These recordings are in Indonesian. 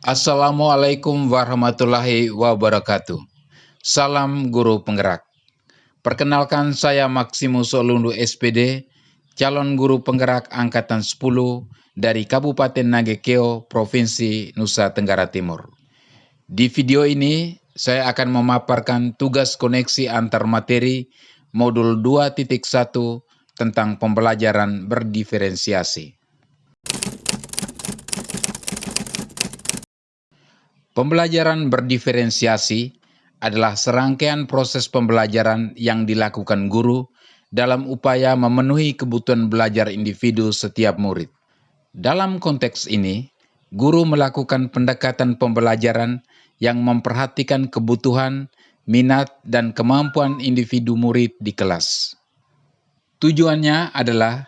Assalamualaikum warahmatullahi wabarakatuh. Salam Guru Penggerak. Perkenalkan saya Maximus Solundu SPD, calon guru penggerak angkatan 10 dari Kabupaten Nagekeo, Provinsi Nusa Tenggara Timur. Di video ini, saya akan memaparkan tugas koneksi antar materi modul 2.1 tentang pembelajaran berdiferensiasi. Pembelajaran berdiferensiasi adalah serangkaian proses pembelajaran yang dilakukan guru dalam upaya memenuhi kebutuhan belajar individu setiap murid. Dalam konteks ini, guru melakukan pendekatan pembelajaran yang memperhatikan kebutuhan, minat, dan kemampuan individu murid di kelas. Tujuannya adalah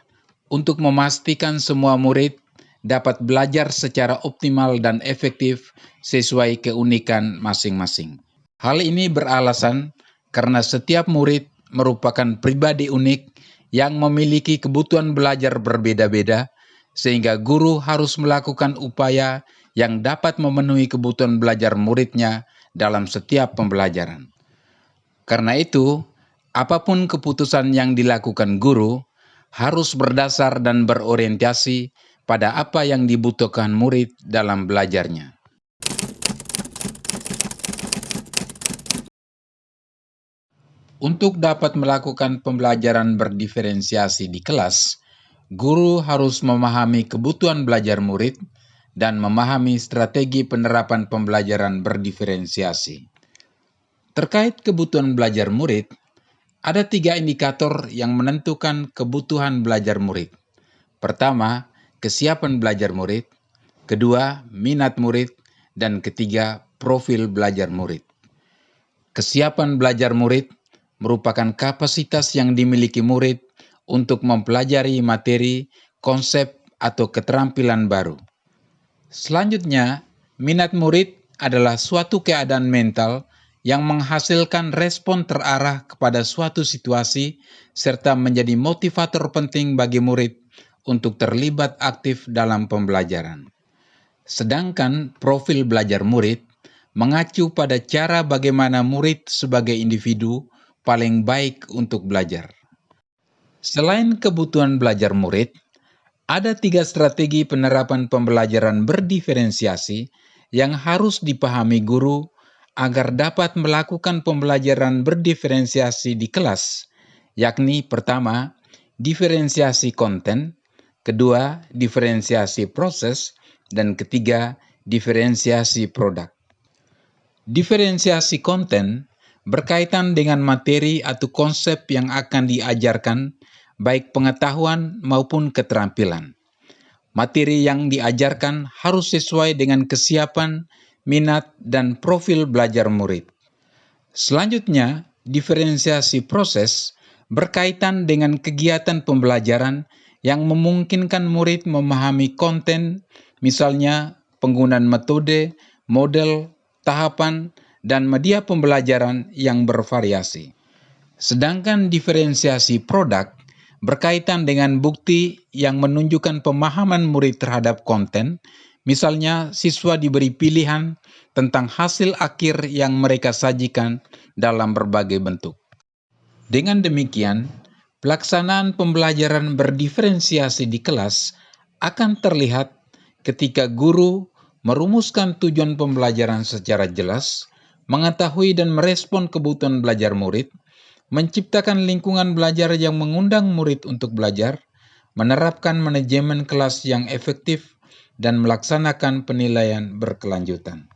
untuk memastikan semua murid dapat belajar secara optimal dan efektif sesuai keunikan masing-masing. Hal ini beralasan karena setiap murid merupakan pribadi unik yang memiliki kebutuhan belajar berbeda-beda, sehingga guru harus melakukan upaya yang dapat memenuhi kebutuhan belajar muridnya dalam setiap pembelajaran. Karena itu, apapun keputusan yang dilakukan guru harus berdasar dan berorientasi pada apa yang dibutuhkan murid dalam belajarnya. Untuk dapat melakukan pembelajaran berdiferensiasi di kelas, guru harus memahami kebutuhan belajar murid dan memahami strategi penerapan pembelajaran berdiferensiasi. Terkait kebutuhan belajar murid, ada 3 indikator yang menentukan kebutuhan belajar murid. Pertama, kesiapan belajar murid. Kedua, minat murid. Dan ketiga, profil belajar murid. Kesiapan belajar murid merupakan kapasitas yang dimiliki murid untuk mempelajari materi, konsep, atau keterampilan baru. Selanjutnya, minat murid adalah suatu keadaan mental yang menghasilkan respon terarah kepada suatu situasi serta menjadi motivator penting bagi murid untuk terlibat aktif dalam pembelajaran. Sedangkan profil belajar murid mengacu pada cara bagaimana murid sebagai individu paling baik untuk belajar. Selain kebutuhan belajar murid, ada 3 strategi penerapan pembelajaran berdiferensiasi yang harus dipahami guru agar dapat melakukan pembelajaran berdiferensiasi di kelas, yakni pertama, diferensiasi konten, kedua, diferensiasi proses, dan ketiga, diferensiasi produk. Diferensiasi konten berkaitan dengan materi atau konsep yang akan diajarkan, baik pengetahuan maupun keterampilan. Materi yang diajarkan harus sesuai dengan kesiapan, minat, dan profil belajar murid. Selanjutnya, diferensiasi proses berkaitan dengan kegiatan pembelajaran yang memungkinkan murid memahami konten, misalnya penggunaan metode, model, tahapan, dan media pembelajaran yang bervariasi. Sedangkan diferensiasi produk berkaitan dengan bukti yang menunjukkan pemahaman murid terhadap konten, misalnya siswa diberi pilihan tentang hasil akhir yang mereka sajikan dalam berbagai bentuk. Dengan demikian, pelaksanaan pembelajaran berdiferensiasi di kelas akan terlihat ketika guru merumuskan tujuan pembelajaran secara jelas, mengetahui dan merespon kebutuhan belajar murid, menciptakan lingkungan belajar yang mengundang murid untuk belajar, menerapkan manajemen kelas yang efektif, dan melaksanakan penilaian berkelanjutan.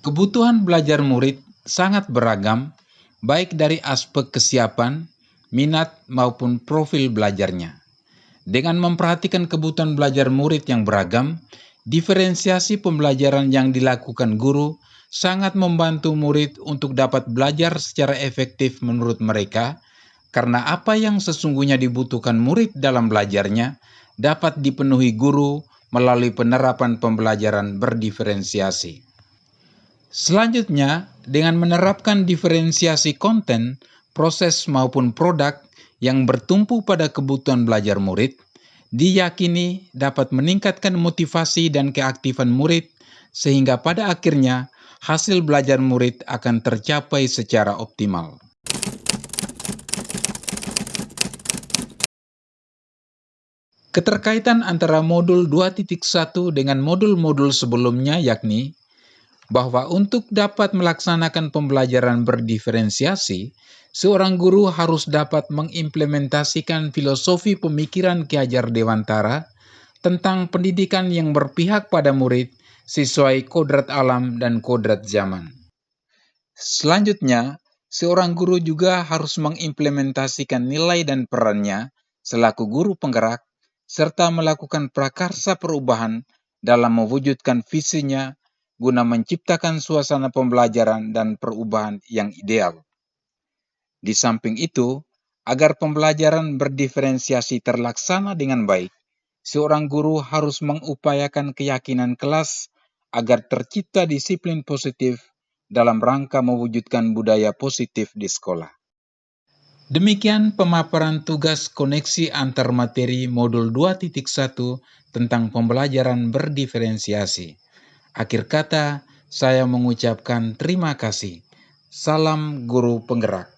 Kebutuhan belajar murid sangat beragam, baik dari aspek kesiapan, minat, maupun profil belajarnya. Dengan memperhatikan kebutuhan belajar murid yang beragam, diferensiasi pembelajaran yang dilakukan guru sangat membantu murid untuk dapat belajar secara efektif menurut mereka, karena apa yang sesungguhnya dibutuhkan murid dalam belajarnya dapat dipenuhi guru melalui penerapan pembelajaran berdiferensiasi. Selanjutnya, dengan menerapkan diferensiasi konten, proses maupun produk yang bertumpu pada kebutuhan belajar murid, diyakini dapat meningkatkan motivasi dan keaktifan murid, sehingga pada akhirnya hasil belajar murid akan tercapai secara optimal. Keterkaitan antara modul 2.1 dengan modul-modul sebelumnya yakni bahwa untuk dapat melaksanakan pembelajaran berdiferensiasi, seorang guru harus dapat mengimplementasikan filosofi pemikiran Ki Hajar Dewantara tentang pendidikan yang berpihak pada murid sesuai kodrat alam dan kodrat zaman. Selanjutnya, seorang guru juga harus mengimplementasikan nilai dan perannya selaku guru penggerak serta melakukan prakarsa perubahan dalam mewujudkan visinya guna menciptakan suasana pembelajaran dan perubahan yang ideal. Di samping itu, agar pembelajaran berdiferensiasi terlaksana dengan baik, seorang guru harus mengupayakan keyakinan kelas agar tercipta disiplin positif dalam rangka mewujudkan budaya positif di sekolah. Demikian pemaparan tugas koneksi antar materi modul 2.1 tentang pembelajaran berdiferensiasi. Akhir kata, saya mengucapkan terima kasih. Salam guru penggerak.